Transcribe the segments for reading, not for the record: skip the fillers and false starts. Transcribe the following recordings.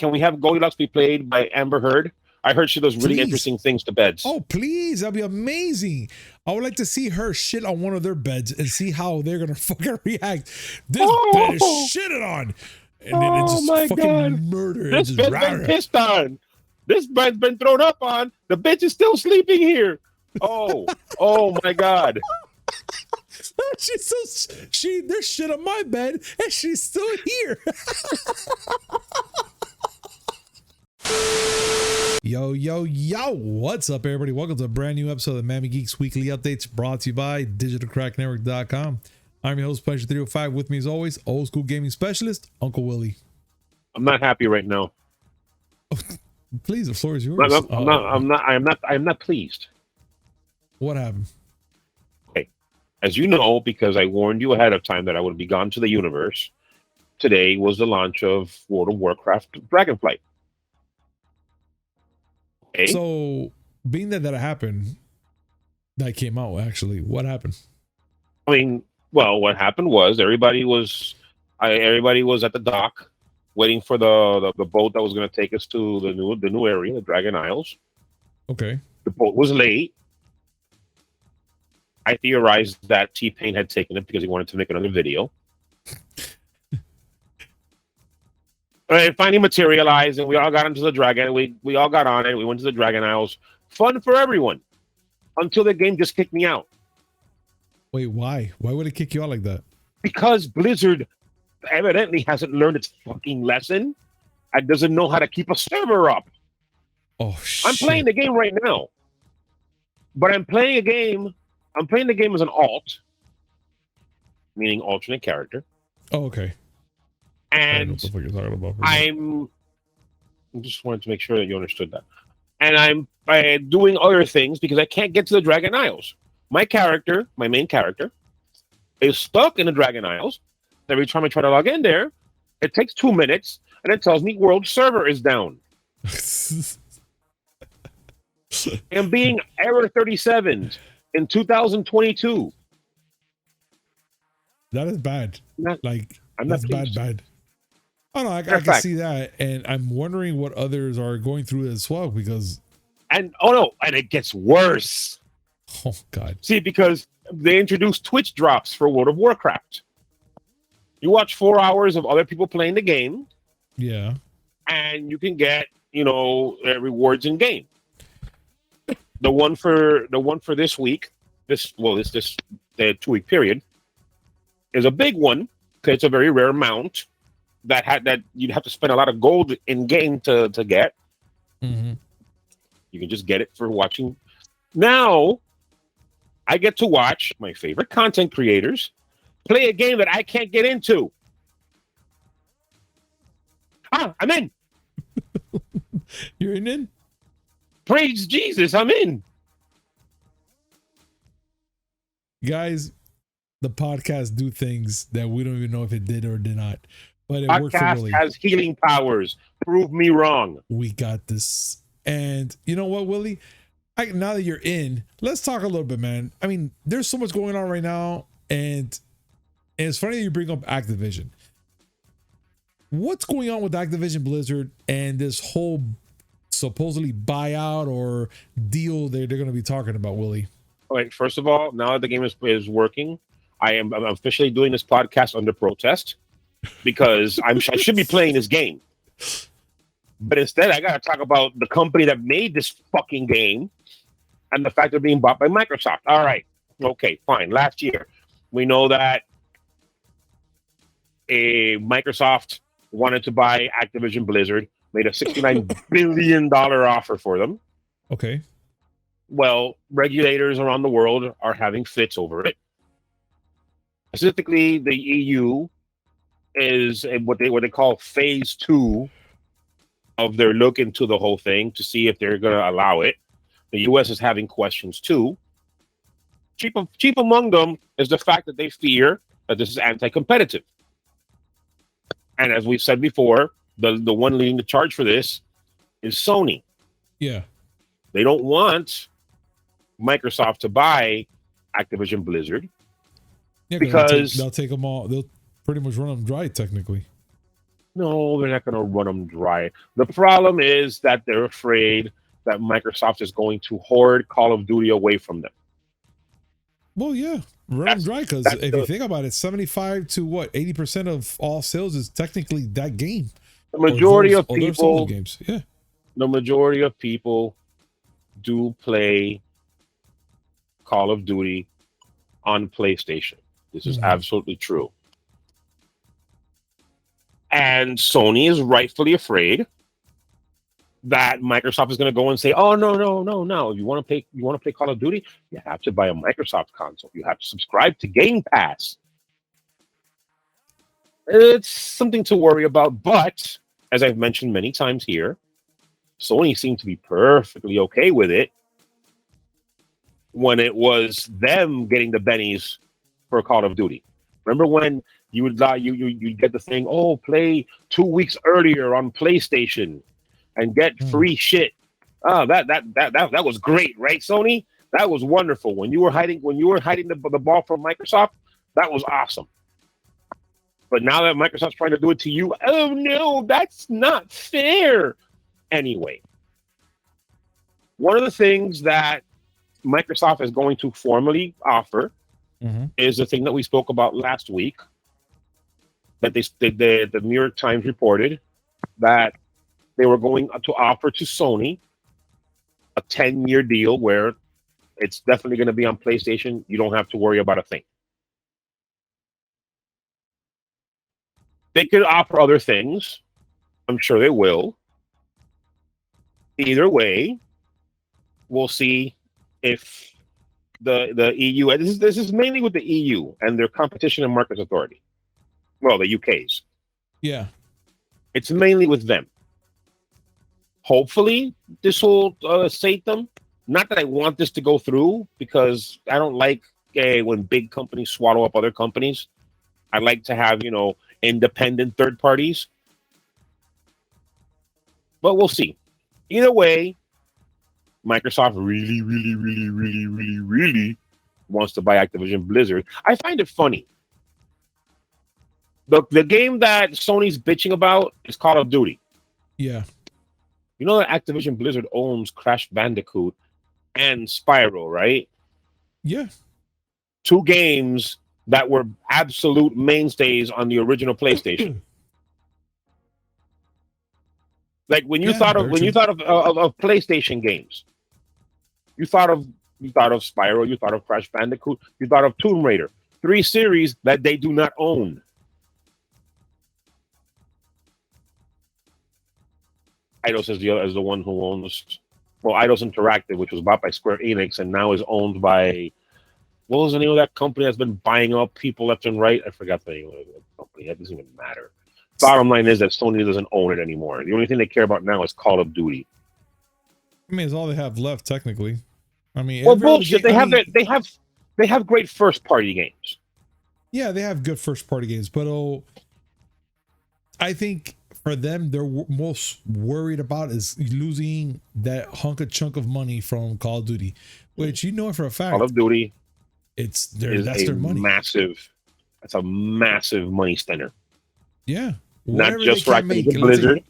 can we have Goldilocks be played by Amber Heard? I heard she does really interesting things to beds. Oh, please. That'd be amazing. I would like to see her shit on one of their beds and see how they're going to fucking react. This bed is shitted on. And then it just fucking murder. This bed's been pissed on. This bed's been thrown up on. The bitch is still sleeping here. Oh my God. There's shit on my bed and she's still here. Yo, what's up, everybody? Welcome to a brand new episode of the Miami Geeks Weekly Updates, brought to you by digitalcracknetwork.com. I'm your host, Pleasure305. With me, as always, old school gaming specialist, Uncle Willie. I'm not happy right now. Please, the floor is yours. I'm not pleased. What happened? Okay. As you know, because I warned you ahead of time that I would be gone to the universe, today was the launch of World of Warcraft Dragonflight. Okay. So, being that happened, that came out, actually, what happened? I mean, well, what happened was everybody was at the dock waiting for the boat that was going to take us to the new area, the Dragon Isles. Okay. The boat was late. I theorized that T-Pain had taken it because he wanted to make another video. It finally materialized, and we all got into the Dragon. We all got on it. We went to the Dragon Isles. Fun for everyone. Until the game just kicked me out. Wait, why? Why would it kick you out like that? Because Blizzard evidently hasn't learned its fucking lesson and doesn't know how to keep a server up. Oh, shit. I'm playing the game right now. But I'm playing the game as an alt, meaning alternate character. Oh, okay. And I just wanted to make sure that you understood that. And I'm doing other things because I can't get to the Dragon Isles. My main character, is stuck in the Dragon Isles. Every time I try to log in there, it takes 2 minutes, and it tells me world server is down. And being error 37 in 2022. That is bad. That's bad. Oh no, I can see that, and I'm wondering what others are going through as well and it gets worse. Oh God! See, because they introduced Twitch drops for World of Warcraft. You watch 4 hours of other people playing the game, yeah, and you can get rewards in game. The one for this week, this 2-week period, is a big one because it's a very rare mount that you'd have to spend a lot of gold in game to get. Mm-hmm. You can just get it for watching. Now, I get to watch my favorite content creators play a game that I can't get into. I'm in. You're in? Praise Jesus, I'm in. Guys, the podcast do things that we don't even know if it did or did not. But it worked for Willie. Has healing powers. Prove me wrong. We got this. And you know what, Willie? Now that you're in, let's talk a little bit, man. I mean, there's so much going on right now, and it's funny that you bring up Activision. What's going on with Activision Blizzard and this whole supposedly buyout or deal they're going to be talking about, Willie? All right. First of all, now that the game is working, I'm officially doing this podcast under protest because I should be playing this game. But instead, I got to talk about the company that made this fucking game and the fact they're being bought by Microsoft. All right. Okay, fine. Last year, we know that Microsoft wanted to buy Activision Blizzard, made a $69 billion offer for them. Okay. Well, regulators around the world are having fits over it. Specifically, the EU is what they call phase 2 of their look into the whole thing to see if they're going to allow it. The U.S. is having questions too. Chief among them is the fact that they fear that this is anti-competitive. And as we've said before, the one leading the charge for this is Sony. Yeah. They don't want Microsoft to buy Activision Blizzard because they'll take them all. They'll pretty much run them dry, technically. No, they're not going to run them dry. The problem is that they're afraid that Microsoft is going to hoard Call of Duty away from them. Well, yeah, run them dry, because if you think about it, 75 to what 80% of all sales is technically that game. The majority of people, games, yeah, the majority of people do play Call of Duty on PlayStation. This is absolutely true. And Sony is rightfully afraid that Microsoft is going to go and say, "Oh no! You want to play Call of Duty? You have to buy a Microsoft console. You have to subscribe to Game Pass." It's something to worry about, but as I've mentioned many times here, Sony seemed to be perfectly okay with it when it was them getting the bennies for Call of Duty. Remember when you would you get the thing, oh, play 2 weeks earlier on PlayStation and get free shit. Oh, that was great, right, Sony? That was wonderful. When you were hiding the ball from Microsoft, that was awesome. But now that Microsoft's trying to do it to you, oh no, that's not fair. Anyway, one of the things that Microsoft is going to formally offer is the thing that we spoke about last week. That the New York Times reported that they were going to offer to Sony a 10-year deal where it's definitely going to be on PlayStation. You don't have to worry about a thing. They could offer other things. I'm sure they will. Either way, we'll see if the EU. This is mainly with the EU and their Competition and Markets Authority. Well, the UK's. Yeah. It's mainly with them. Hopefully, this will sate them. Not that I want this to go through, because I don't like when big companies swallow up other companies. I like to have, independent third parties. But we'll see. Either way, Microsoft really, really, really, really, really, really wants to buy Activision Blizzard. I find it funny. The game that Sony's bitching about is Call of Duty. Yeah. You know that Activision Blizzard owns Crash Bandicoot and Spyro, right? Yeah. 2 games that were absolute mainstays on the original PlayStation. Like when you thought of PlayStation games, you thought of Spyro, you thought of Crash Bandicoot, you thought of Tomb Raider. 3 series that they do not own. Eidos is the one who owns, Eidos Interactive, which was bought by Square Enix and now is owned by, what was the name of that company that's been buying up people left and right? I forgot the name of the company. That doesn't even matter. Bottom line is that Sony doesn't own it anymore. The only thing they care about now is Call of Duty. I mean, it's all they have left, technically. I mean, well, bullshit. They have great first party games. Yeah, they have good first party games, but I think for them, they're most worried about is losing that chunk of money from Call of Duty, which for a fact. Call of Duty, that's their money. That's a massive money spinner. Yeah, not just for Activision Blizzard.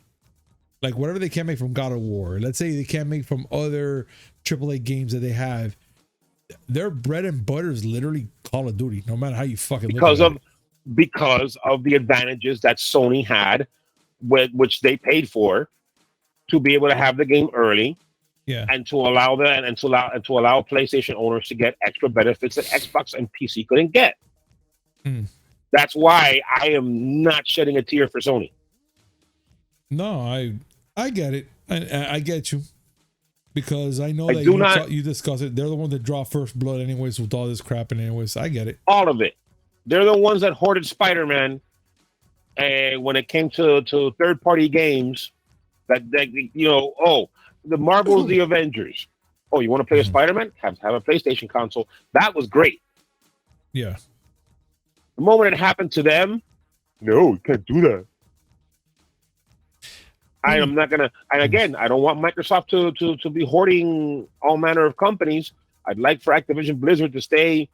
Like whatever they can't make from God of War. Let's say they can't make from other AAA games that they have. Their bread and butter is literally Call of Duty. No matter how you fucking because of the advantages that Sony had, which they paid for, to be able to have the game early, and to allow PlayStation owners to get extra benefits that Xbox and PC couldn't get. That's why I am not shedding a tear for Sony. No, I get it. I get you, because I know that you discuss it. They're the ones that draw first blood, anyways, with all this crap. And anyways, I get it. All of it. They're the ones that hoarded Spider-Man. And when it came to third-party games, that the Marvel's the Avengers. Oh, you want to play a Spider-Man? Have a PlayStation console. That was great. Yeah. The moment it happened to them, no, you can't do that. I am not gonna. And again, I don't want Microsoft to be hoarding all manner of companies. I'd like for Activision Blizzard to stay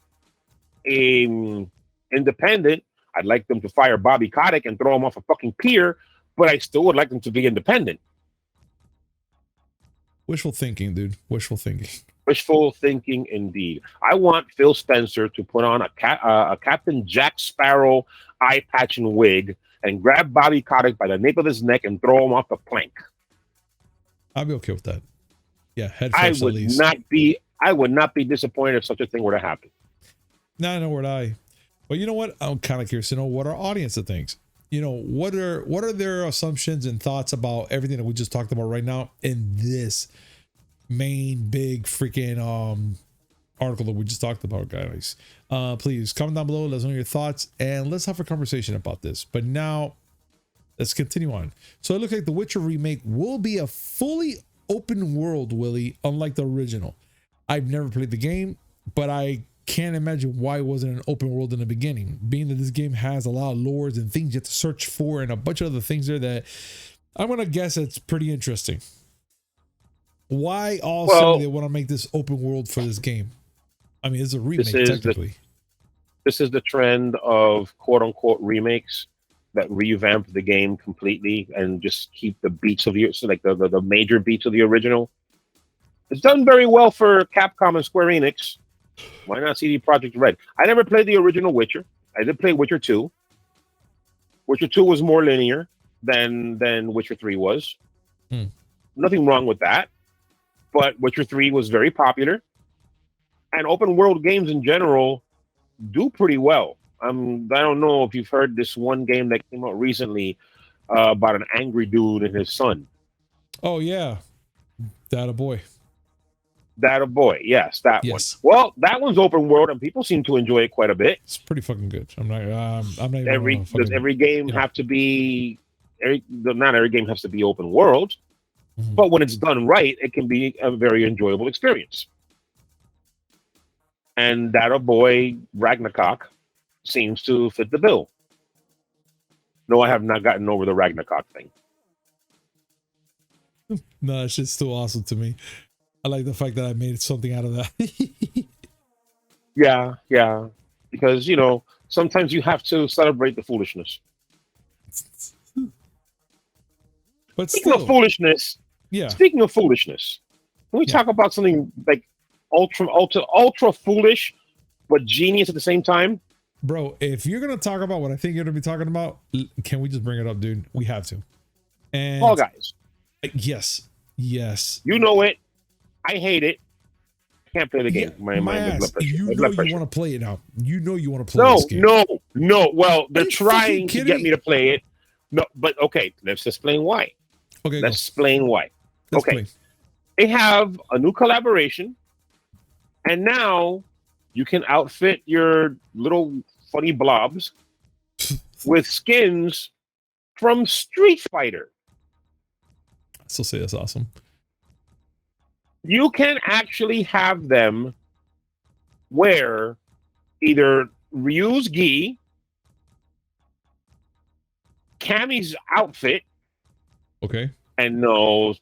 independent. I'd like them to fire Bobby Kotick and throw him off a fucking pier. but I still would like them to be independent. Wishful thinking, dude. Wishful thinking. Wishful thinking, indeed. I want Phil Spencer to put on a Captain Jack Sparrow eye patch and wig and grab Bobby Kotick by the nape of his neck and throw him off the plank. I'd be okay with that. Yeah, head I first would at least. I would not be disappointed if such a thing were to happen. No, nor would I. But you know what? I'm kind of curious to know what our audience thinks. You know, what are their assumptions and thoughts about everything that we just talked about right now in this main big freaking article that we just talked about, guys. Please comment down below, let us know your thoughts, and let's have a conversation about this. But now let's continue on. So it looks like the Witcher remake will be a fully open world, Willie, unlike the original. I've never played the game, but I can't imagine why it wasn't an open world in the beginning, being that this game has a lot of lores and things you have to search for and a bunch of other things there that I'm gonna guess it's pretty interesting. Why all of a sudden they want to make this open world for this game? I mean, it's a remake technically. This is the trend of quote unquote remakes that revamp the game completely and just keep the beats of the major beats of the original. It's done very well for Capcom and Square Enix. Why not CD Projekt Red? I never played the original Witcher. I did play Witcher 2. Witcher 2 was more linear than Witcher 3 was. Nothing wrong with that. But Witcher 3 was very popular. And open world games in general do pretty well. I don't know if you've heard this one game that came out recently about an angry dude and his son. Oh, yeah. That a boy. Yes, that one. Well, that one's open world, and people seem to enjoy it quite a bit. It's pretty fucking good. I'm not even does every game have to be? Not every game has to be open world, but when it's done right, it can be a very enjoyable experience. And that a boy Ragnarok seems to fit the bill. No, I have not gotten over the Ragnarok thing. No, that shit's still awesome to me. I like the fact that I made something out of that. Yeah. Because, sometimes you have to celebrate the foolishness. But Speaking of foolishness, can we talk about something like ultra foolish, but genius at the same time? Bro, if you're going to talk about what I think you're going to be talking about, can we just bring it up, dude? We have to. And Fall Guys. Yes. You know it. I hate it. Can't play the game. My ass. You want to play it now. You know you want to play this game. No. Well, they're trying to get me to play it. No, but okay. Let's explain why. Okay. Let's explain why. They have a new collaboration, and now you can outfit your little funny blobs with skins from Street Fighter. I still say that's awesome. You can actually have them wear either Ryu's gi, Cammy's outfit, okay, and no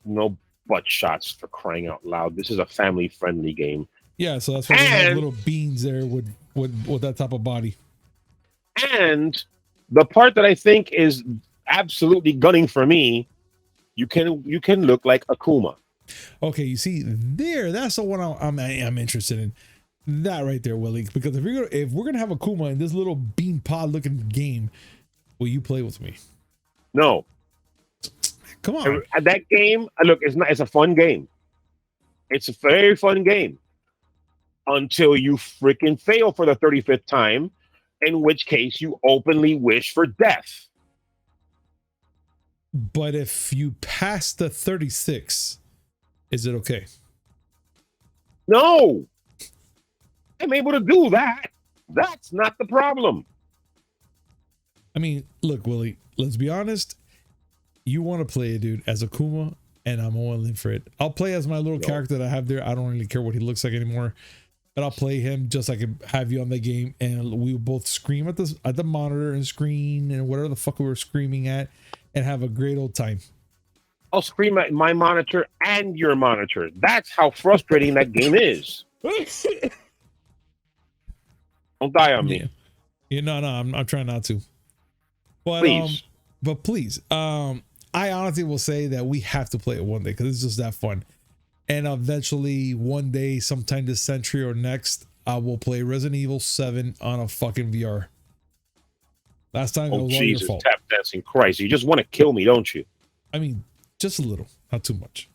butt shots, for crying out loud. This is a family-friendly game. Yeah, so that's why they have little beans there with that type of body. And the part that I think is absolutely gunning for me, you can look like Akuma. Okay, you see there, that's the one I'm interested in. That right there, Willie. Because if we're gonna have Akuma in this little bean pod looking game, will you play with me? No. Come on. That game, look, it's a fun game. It's a very fun game. Until you freaking fail for the 35th time, in which case you openly wish for death. But if you pass the 36, is it okay? No. I'm able to do that. That's not the problem. I mean, look, Willie, let's be honest. You want to play it, dude, as Akuma, and I'm all in for it. I'll play as my little character that I have there. I don't really care what he looks like anymore. But I'll play him just like I have you on the game, and we will both scream at the monitor and screen and whatever the fuck we were screaming at, and have a great old time. I'll scream at my monitor and your monitor. That's how frustrating that game is. Don't die on me. Yeah, no, I'm trying not to. But please. but please, I honestly will say that we have to play it one day because it's just that fun. And eventually, one day, sometime this century or next, I will play Resident Evil 7 on a fucking VR. Last time it was all your fault. Tap dancing Christ! You just want to kill me, don't you? I mean, just a little, not too much.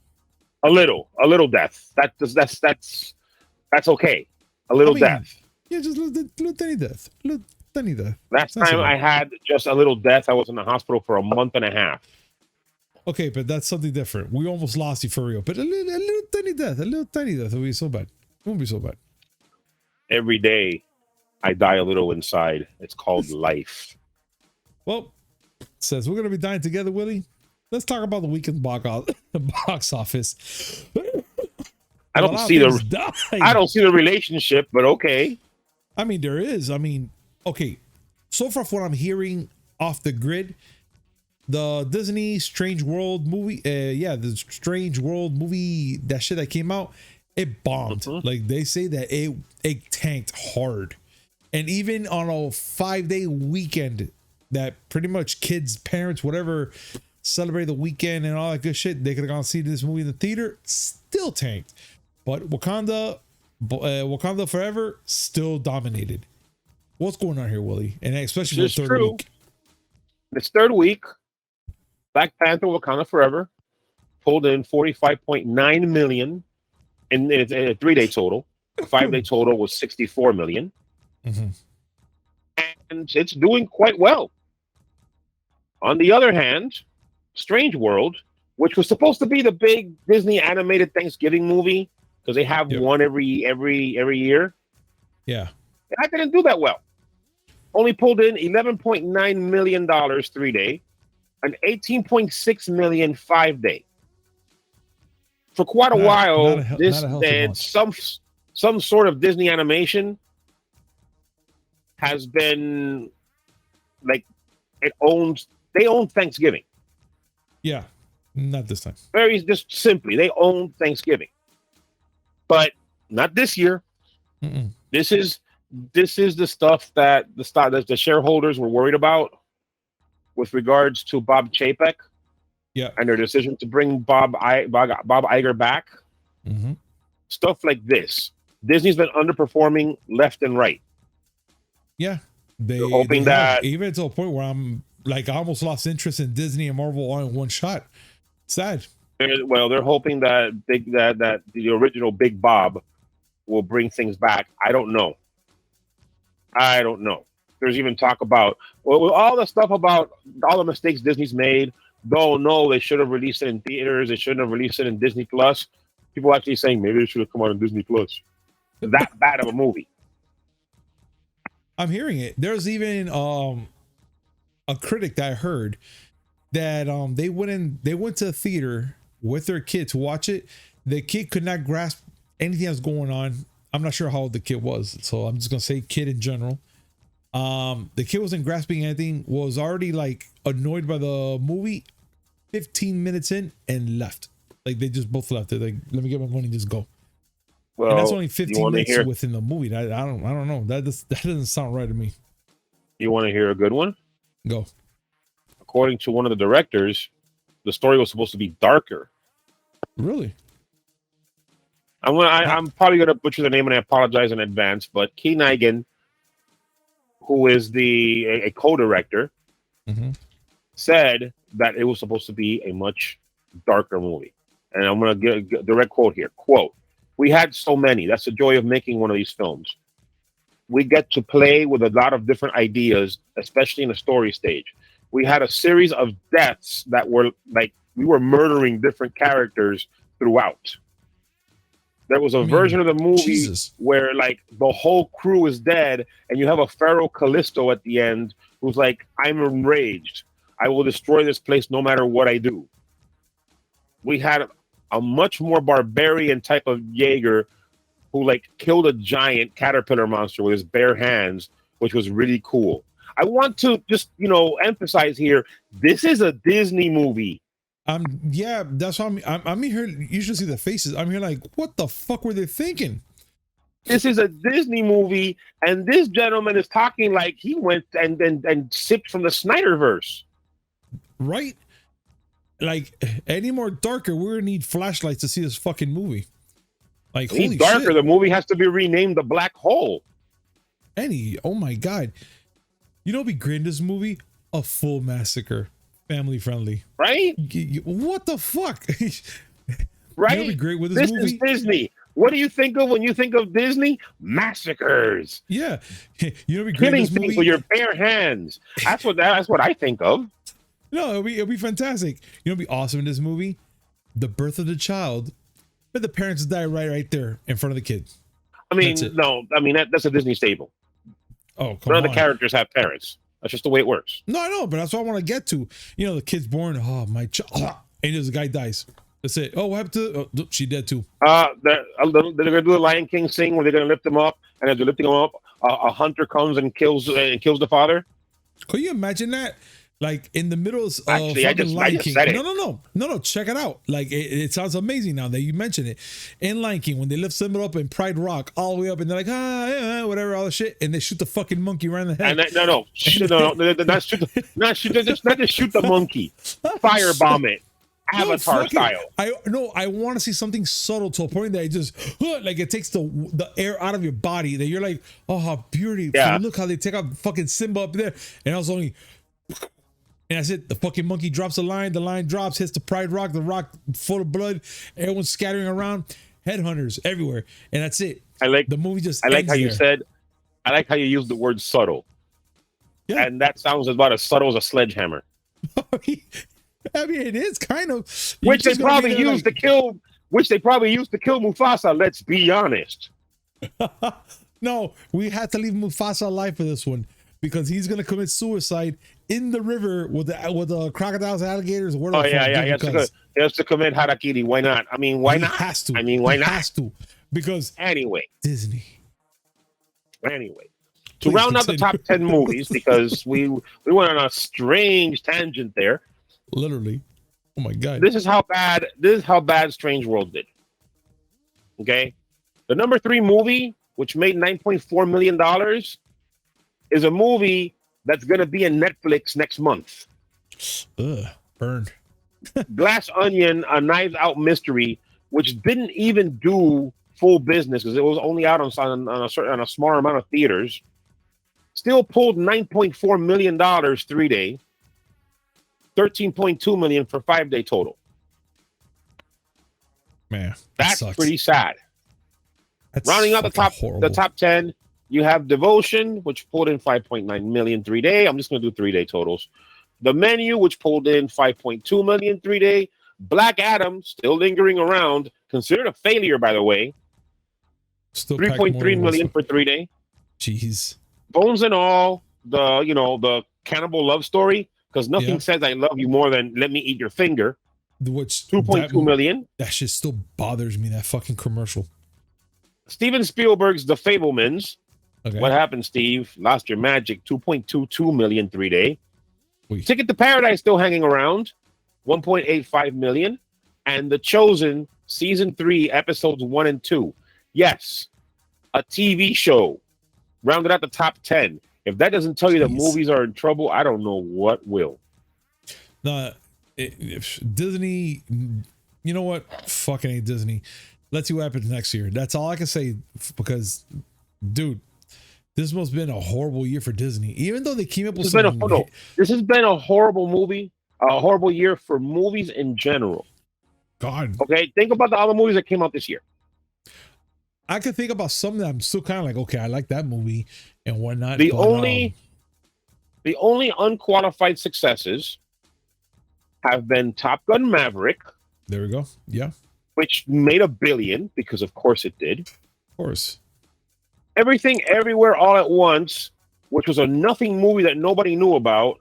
A little death. That's okay. A little death. Yeah, just little tiny death. Little tiny death. Last time I had just a little death, I was in the hospital for a month and a half. Okay, but that's something different. We almost lost you for real. But a little tiny death. A little tiny death will be so bad. It won't be so bad. Every day, I die a little inside. It's called life. Well, since we're going to be dying together, Willie, let's talk about the weekend box office. I don't see the relationship, but okay. I mean, there is. I mean, okay. So far, from what I'm hearing off the grid, the Disney Strange World movie, the Strange World movie, that shit that came out, it bombed. Like they say that it tanked hard, and even on a 5-day weekend, that pretty much kids, parents, whatever, celebrate the weekend and all that good shit, they could have gone see this movie in the theater, still tanked. But Wakanda Forever still dominated. What's going on here, Willie? And especially the third week. This third week, Black Panther: Wakanda Forever pulled in 45.9 million in a 3-day total. A 5-day total was 64 million. And it's doing quite well. On the other hand, Strange World, which was supposed to be the big Disney animated Thanksgiving movie, because they have one every year. Yeah. That didn't do that well. Only pulled in $11.9 million 3-day, and 18.6 million 5-day. For quite a while, this and some sort of Disney animation has been like they own Thanksgiving. Yeah, not this time. Very just simply, they own Thanksgiving, but not this year. This is the stuff that the shareholders were worried about with regards to Bob Chapek, and their decision to bring Bob Iger back. Stuff like this. Disney's been underperforming left and right. Yeah, they're hoping that even to a point where I'm like, I almost lost interest in Disney and Marvel all in one shot. Sad. Well, they're hoping that that the original Big Bob will bring things back. I don't know. There's even talk about all the stuff about all the mistakes Disney's made. No, they should have released it in theaters. They shouldn't have released it in Disney Plus. People actually saying maybe it should have come out on Disney Plus. That bad of a movie. I'm hearing it. There's even a critic that I heard that they went to a theater with their kid to watch it. The kid could not grasp anything that's going on. I'm not sure how old the kid was, so I'm just gonna say kid in general. The kid wasn't grasping anything, was already like annoyed by the movie 15 minutes in and left. Like they just both left. They're like, let me get my money and just go. Well, and that's only 15 minutes within the movie. I don't know. That doesn't sound right to me. You want to hear a good one? Go. According to one of the directors, the story was supposed to be darker. Really? I'm probably gonna butcher the name and I apologize in advance, but Key Nigan, who is a co-director, said that it was supposed to be a much darker movie. And I'm gonna get a direct quote here. Quote, "We had so many. That's the joy of making one of these films. We get to play with a lot of different ideas, especially in the story stage. We had a series of deaths that were like we were murdering different characters throughout. There was a version of the movie where like the whole crew is dead and you have a Pharaoh Callisto at the end who's like, I'm enraged. I will destroy this place no matter what I do. We had a much more barbarian type of Jaeger who like killed a giant caterpillar monster with his bare hands, which was really cool. I want to just, emphasize here, this is a Disney movie. Yeah, that's why I'm here. You should see the faces. I'm here like, what the fuck were they thinking? This is a Disney movie, and this gentleman is talking like he went and sipped from the Snyderverse. right? Like any more darker, we're gonna need flashlights to see this fucking movie. Like Any holy darker, shit. the movie has to be renamed The Black Hole. Oh my god. You know what'd be great in this movie? A full massacre. Family friendly. Right? What the fuck? Right? You know what'd be great with this movie? Is Disney. What do you think of when you think of Disney? Massacres. Yeah. You know what'd be great in Killing this things movie? with your bare hands. That's what I think of. No, it'll be fantastic. You know what'd be awesome in this movie? The birth of the child. But the parents die right there in front of the kid. I mean, that's a Disney staple. Oh, come None on. of the characters have parents. That's just the way it works. No, I know, but that's what I want to get to. You know, the kid's born. Oh, my child. And the guy dies. That's it. Oh, what happened to? Oh, she dead too. They're gonna do a Lion King thing where they're gonna lift him up, and as they're lifting him up, a hunter comes and kills the father. Can you imagine that? Like in the middle of Actually, I just said it. No. Check it out. Like it sounds amazing now that you mention it. In Lion King, when they lift someone up in Pride Rock all the way up, and they're like, yeah, whatever, all the shit, and they shoot the fucking monkey right in the head. And not shoot the monkey, firebomb it, Avatar style. I want to see something subtle to a point that it just like it takes the air out of your body. That you're like, oh, how beautiful! Yeah. Look how they take out fucking Simba up there, and I was only. And that's it. The fucking monkey drops the line drops, hits the Pride Rock, the rock full of blood, everyone's scattering around, headhunters everywhere, and that's it. I like the movie just. I like how you there. said. I like how you used the word subtle. Yeah. And that sounds about as subtle as a sledgehammer. I mean, it is kind of. Which they probably used to kill Mufasa. Let's be honest. No, we had to leave Mufasa alive for this one because he's gonna commit suicide in the river with the crocodiles, alligators. He has to commit harakiri. Why not? I mean, why not? Has to. I mean, why not? Has to. Because anyway, Disney. Anyway, to round out the top 10 movies, because we went on a strange tangent there. Literally. Oh my god. This is how bad Strange World did. Okay, the number 3 movie, which made $9.4 million, is a movie that's going to be in Netflix next month. Ugh, burned. Glass Onion, a Knives Out mystery, which didn't even do full business because it was only out on a small amount of theaters. Still pulled $9.4 million 3-day, $13.2 million for 5-day total. Man, that's pretty sad. That's rounding out the top 10. You have Devotion, which pulled in 5.9 million 3-day. I'm just going to do 3-day totals. The Menu, which pulled in 5.2 million 3-day. Black Adam, still lingering around, considered a failure, by the way. Still 3.3 million for 3-day. Jeez. Bones and All, the cannibal love story, because nothing says I love you more than let me eat your finger. Which 2.2 million. That shit still bothers me. That fucking commercial. Steven Spielberg's The Fablemans. Okay. What happened, Steve? Lost your magic. 2.22 million 3-day. Ticket to Paradise still hanging around. 1.85 million. And The Chosen season 3 episodes 1 and 2. Yes, a TV show rounded out the top 10. If that doesn't tell you that movies are in trouble, I don't know what will. No, if Disney, you know what? Fucking ain't Disney. Let's see what happens next year. That's all I can say because, dude, this must have been a horrible year for Disney. Even though they came up with this has been a horrible movie, a horrible year for movies in general. God. Okay, think about the other movies that came out this year. I could think about some that I'm still kind of like, okay, I like that movie and whatnot. The only unqualified successes have been Top Gun Maverick. There we go. Yeah. Which made $1 billion because, of course, it did. Of course. Everything, Everywhere, All at Once, which was a nothing movie that nobody knew about,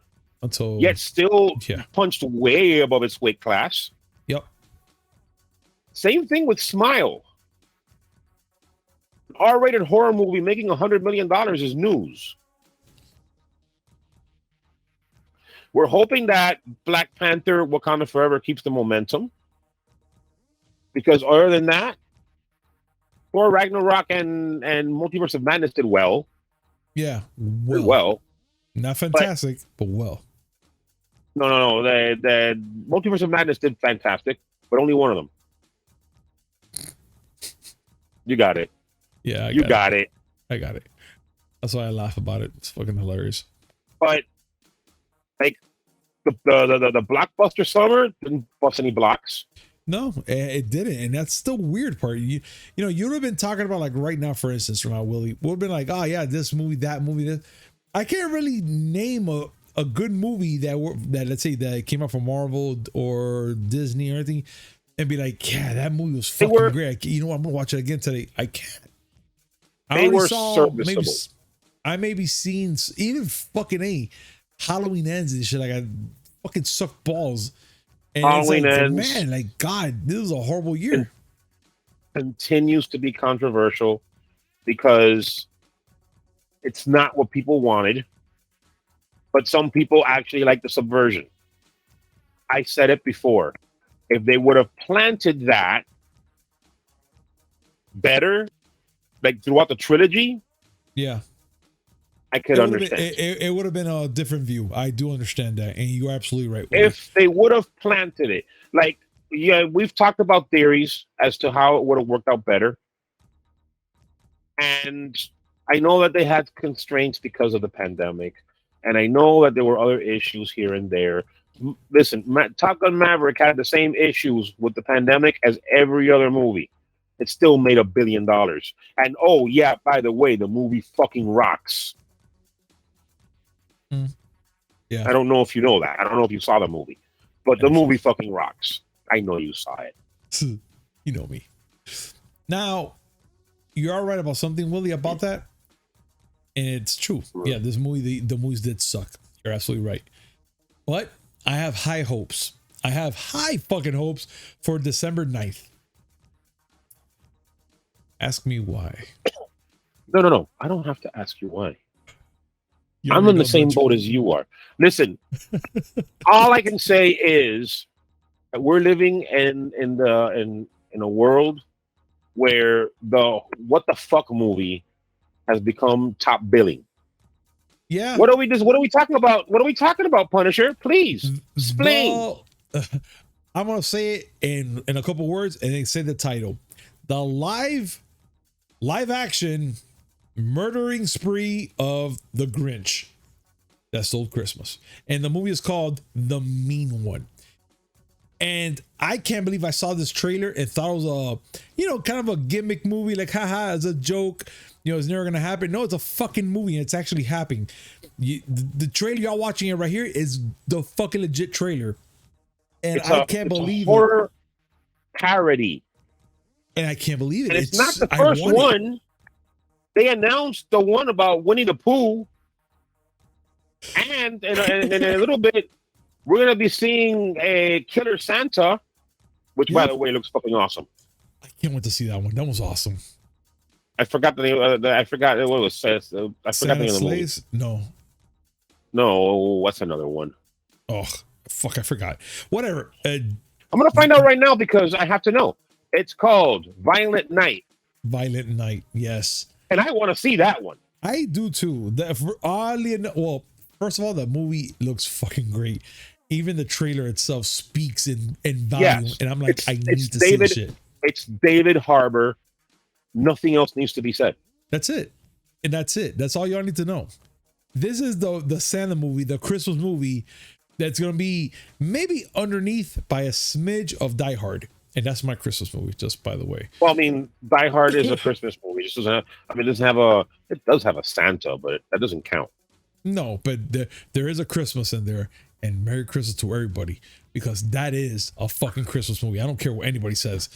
yet still punched way above its weight class. Yep. Same thing with Smile. An R-rated horror movie making $100 million is news. We're hoping that Black Panther: Wakanda Forever keeps the momentum. Because other than that, Thor Ragnarok and Multiverse of Madness did well. Yeah. Well. Not fantastic, but well. No. The Multiverse of Madness did fantastic, but only one of them. You got it. Yeah, you got it. I got it. That's why I laugh about it. It's fucking hilarious. But like the blockbuster summer didn't bust any blocks. No, it didn't, and that's the weird part. You know, you would have been talking about like right now, for instance, from Willie would have been like, oh yeah, this movie, that movie. This. I can't really name a good movie that let's say that came out from Marvel or Disney or anything, and be like, yeah, that movie was fucking great. You know what? I'm gonna watch it again today. I can't. They were serviceable. I maybe seen even fucking Halloween Ends and shit. Like I fucking suck balls. And Halloween Ends, man, like God, this is a horrible year. Continues to be controversial because it's not what people wanted, but some people actually like the subversion. I said it before. If they would have planted that better, like throughout the trilogy, yeah, I could understand. It would have been a different view. I do understand that, and you're absolutely right. If they would have planted it, like, yeah, we've talked about theories as to how it would have worked out better, and I know that they had constraints because of the pandemic, and I know that there were other issues here and there. Listen, Top Gun Maverick had the same issues with the pandemic as every other movie. It still made $1 billion. And oh yeah, by the way, the movie fucking rocks. Yeah. I don't know if you know that. I don't know if you saw the movie, but the movie fucking rocks. I know you saw it. You know me. Now, you are right about something, Willie, about that. And it's true. Yeah, this movie, the movies did suck. You're absolutely right. But I have high hopes. I have high fucking hopes for December 9th. Ask me why. No. I don't have to ask you why. I'm in the same boat as you are. Listen, all I can say is that we're living in a world where the what the fuck movie has become top billing. Yeah. What are we talking about? What are we talking about, Punisher? Please explain. I'm gonna say it in a couple words and then say the title. The live action murdering spree of the Grinch that stole Christmas. And the movie is called The Mean One. And I can't believe I saw this trailer and thought it was kind of a gimmick movie, like haha, it's a joke, it's never gonna happen. No, it's a fucking movie and it's actually happening. The trailer y'all watching it right here is the fucking legit trailer. And I can't believe it. Horror parody. And I can't believe it. And it's not the first one. They announced the one about Winnie the Pooh. And in a little bit, we're going to be seeing a Killer Santa, which, by the way, looks fucking awesome. I can't wait to see that one. That was awesome. I forgot the name. I forgot what it was. I forgot the name of the movie. No, what's another one? Oh, fuck, I forgot. Whatever. I'm going to find out right now because I have to know. It's called Violent Night. Violent Night, yes. And I want to see that one. I do too. Well, first of all, the movie looks fucking great. Even the trailer itself speaks in volume. Yes, and I'm like, I need to see this shit. It's David Harbour. Nothing else needs to be said. That's it. And that's it. That's all y'all need to know. This is the Santa movie, the Christmas movie that's going to be maybe underneath by a smidge of Die Hard. And that's my Christmas movie, just by the way. Well, I mean, Die Hard is a Christmas movie. It just doesn't have, it does have a Santa, but that doesn't count. No, but there is a Christmas in there, and Merry Christmas to everybody, because that is a fucking Christmas movie. I don't care what anybody says.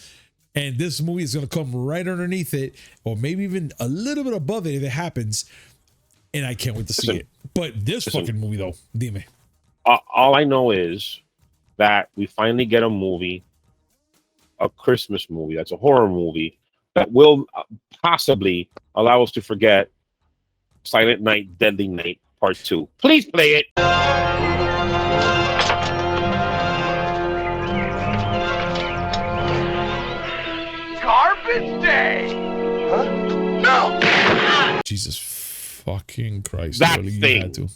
And this movie is going to come right underneath it, or maybe even a little bit above it if it happens. And I can't wait to see it. But this fucking movie, though, dime. All I know is that we finally get a movie, a Christmas movie, that's a horror movie, that will possibly allow us to forget Silent Night, Deadly Night Part 2. Please play it. Garbage Day! Huh? No! Jesus fucking Christ. That really, thing.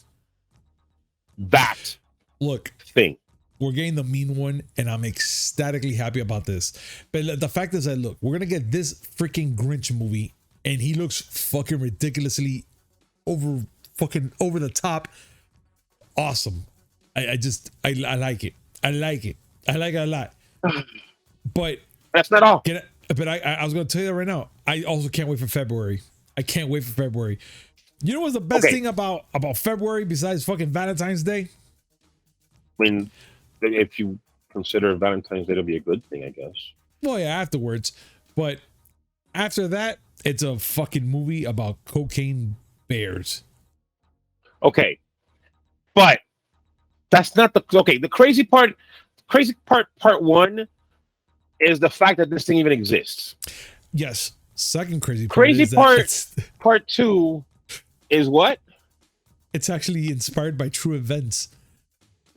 That Look, thing. we're getting the mean one, and I'm ecstatically happy about this. But the fact is that, look, we're gonna get this freaking Grinch movie, and he looks fucking ridiculously over the top. Awesome. I like it. I like it. I like it a lot. But that's not all. But I was gonna tell you that right now. I also can't wait for February. I can't wait for February. You know what's the best thing about February besides fucking Valentine's Day? I mean, if you consider Valentine's Day to be a good thing, I guess. Well, yeah, afterwards. But after that, it's a fucking movie about cocaine bears. Okay. But that's not the crazy part. Part one is the fact that this thing even exists. Yes. Second crazy part. Part two is what? It's actually inspired by true events.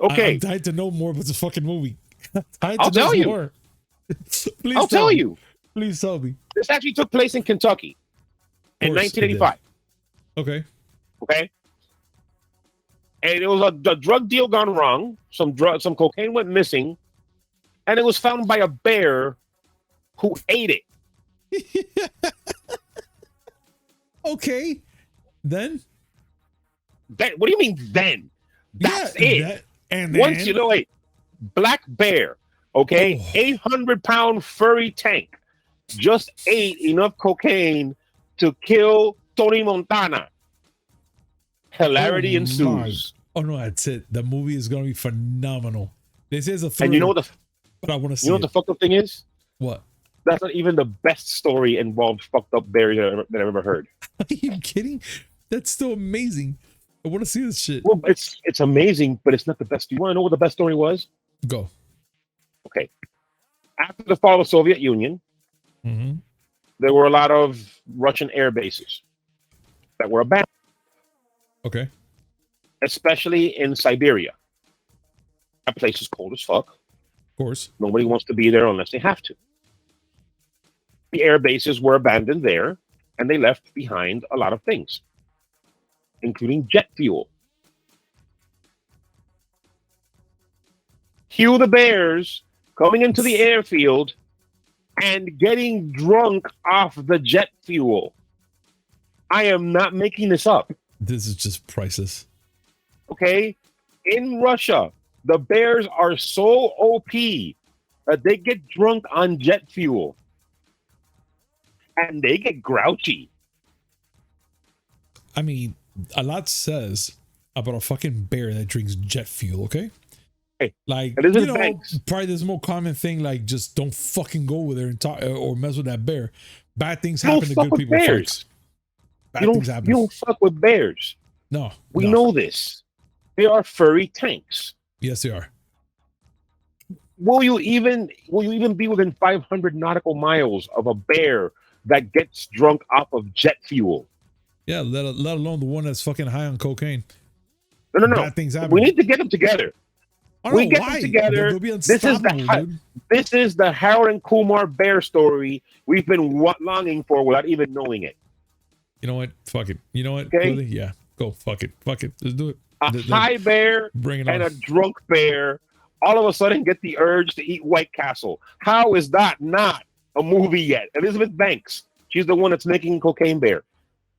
Okay. I'm dying to know more about this fucking movie. I'll tell you. More. Please I'll tell you. Please tell me. This actually took place in Kentucky in 1985. Okay. Okay. And it was a drug deal gone wrong. Some cocaine went missing, and it was found by a bear who ate it. Okay. Then? What do you mean then? That's it. And once you know, black bear, okay, 800-pound furry tank, just ate enough cocaine to kill Tony Montana. Hilarity ensues. Oh no, that's it. The movie is gonna be phenomenal. This is a thriller, and you know what but I want to see. You know what the fucked up thing is? What? That's not even the best story involved fucked up bears that I've ever heard. Are you kidding? That's still amazing. I want to see this shit. Well, it's amazing, but it's not the best. You want to know what the best story was? Go. Okay. After the fall of the Soviet Union, there were a lot of Russian air bases that were abandoned. Okay. Especially in Siberia. That place is cold as fuck. Of course. Nobody wants to be there unless they have to. The air bases were abandoned there, and they left behind a lot of things, including jet fuel. Cue the bears coming into the airfield and getting drunk off the jet fuel. I am not making this up. This is just priceless. Okay? In Russia, the bears are so OP that they get drunk on jet fuel. And they get grouchy. I mean, a lot says about a fucking bear that drinks jet fuel, okay? Hey, like, you know, probably there's a more common thing, like, just don't fucking go with her and talk or mess with that bear. Bad things happen to good people, folks. Bad things happen. You don't fuck with bears. No. We know this. They are furry tanks. Yes, they are. Will you even be within 500 nautical miles of a bear that gets drunk off of jet fuel? Yeah, let alone the one that's fucking high on cocaine. No. Bad things happen. We need to get them together. We get them together. This is the Harold and Kumar bear story we've been longing for without even knowing it. You know what? Fuck it. You know what? Okay? Really? Yeah. Go. Fuck it. Fuck it. Let's do it. A high bear Bring it and on. a drunk bear all of a sudden get the urge to eat White Castle. How is that not a movie yet? Elizabeth Banks, she's the one that's making Cocaine Bear.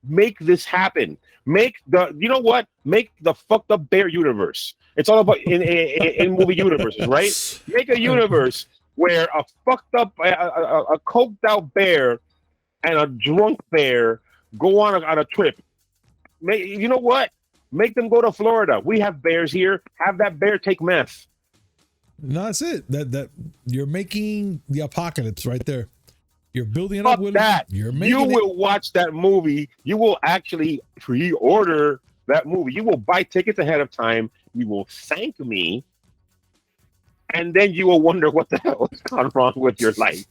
Make this happen. Make the fucked up bear universe. It's all about in movie universes, right? Make a universe where a fucked up, a coked out bear and a drunk bear go on a trip. You know what? Make them go to Florida. We have bears here. Have that bear take meth. No, that's it. That you're making the apocalypse right there. You're building it up with that. You're making you will watch that movie. You will actually pre-order that movie. You will buy tickets ahead of time. You will thank me. And then you will wonder what the hell has gone wrong with your life.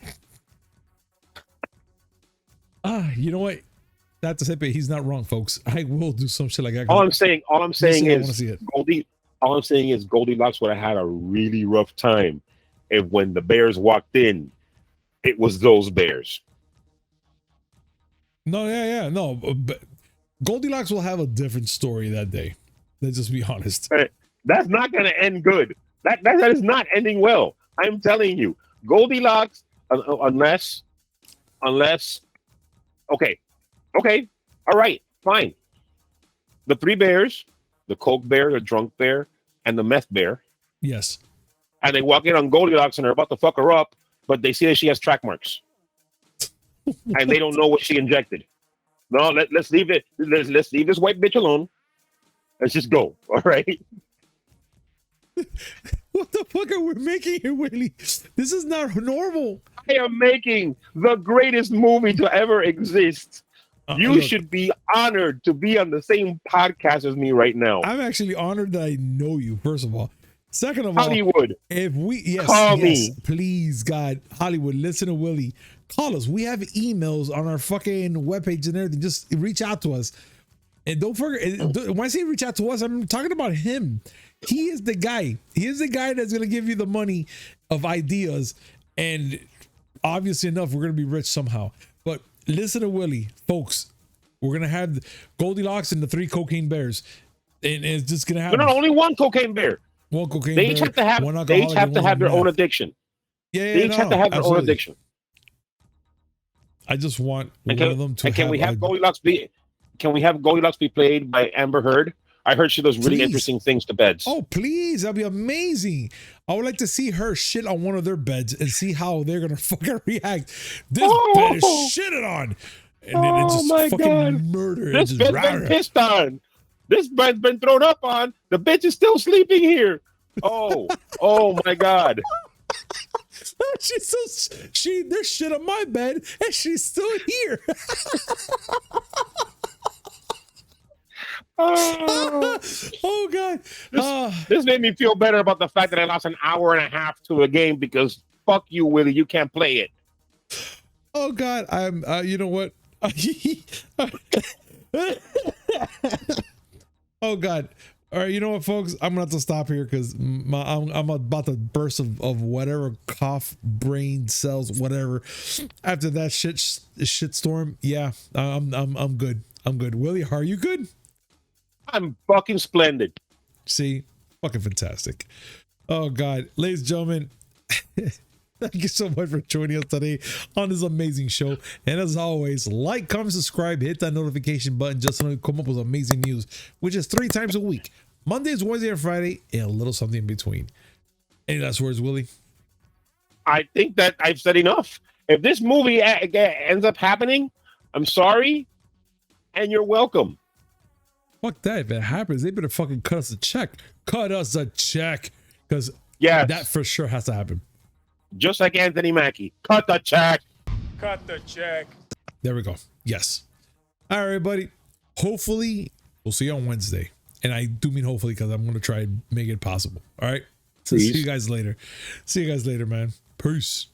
You know what? Not to say, but he's not wrong, folks. I will do some shit like that. All I'm saying is Goldilocks would have had a really rough time if when the bears walked in, it was those bears. No, but Goldilocks will have a different story that day. Let's just be honest. That's not going to end good. That is not ending well. I'm telling you, Goldilocks, unless, okay, all right, fine. The three bears, the Coke bear, the drunk bear, and the meth bear. Yes. And they walk in on Goldilocks and they're about to fuck her up, but they see that she has track marks. And they don't know what she injected. No, let's leave it. Let's leave this white bitch alone. Let's just go. All right. What the fuck are we making here, Willie? This is not normal. I am making the greatest movie to ever exist. You look, should be honored to be on the same podcast as me right now. I'm actually honored that I know you, first of all. Second of all, Hollywood. If we Call me. Please, God, Hollywood, listen to Willie. Call us. We have emails on our fucking webpage and everything. Just reach out to us. And don't forget, when I say reach out to us, I'm talking about him. He is the guy. He is the guy that's going to give you the money of ideas. And obviously enough, we're going to be rich somehow. But listen to Willie, folks. We're going to have Goldilocks and the 3 cocaine bears. And it's just going to happen. No, only one cocaine bear. One cocaine They bear. each have to have. They each have to have their own addiction. Yeah, they each have to have their own addiction. I just want one of them to. And can we have Goldilocks be? Can we have Goldilocks be played by Amber Heard? I heard she does really interesting things to beds. Oh, please, that'd be amazing. I would like to see her shit on one of their beds and see how they're gonna fucking react. This bed is shitted on, and then it just fucking murder. This bed's been pissed on. This bed's been thrown up on. The bitch is still sleeping here. Oh my God. There's shit on my bed and she's still here. Oh God. This made me feel better about the fact that I lost an hour and a half to a game because fuck you, Willie, you can't play it. Oh God, I'm you know what? Oh God. All right, you know what, folks? I'm gonna have to stop here because I'm about to burst of whatever cough, brain cells, whatever. After that shit storm, yeah, I'm good. I'm good. Willie, are you good? I'm fucking splendid. See, fucking fantastic. Oh God, ladies and gentlemen. Thank you so much for joining us today on this amazing show. And as always, like, comment, subscribe, hit that notification button just so we come up with amazing news, which is 3 times a week. Mondays, Wednesday, and Friday, and a little something in between. Any last words, Willie? I think that I've said enough. If this movie ends up happening, I'm sorry, and you're welcome. Fuck that. If it happens, they better fucking cut us a check. Cut us a check. Because that for sure has to happen. Just like Anthony Mackie. Cut the check. Cut the check. There we go. Yes. All right, everybody. Hopefully, we'll see you on Wednesday. And I do mean hopefully because I'm going to try and make it possible. All right. So see you guys later. See you guys later, man. Peace.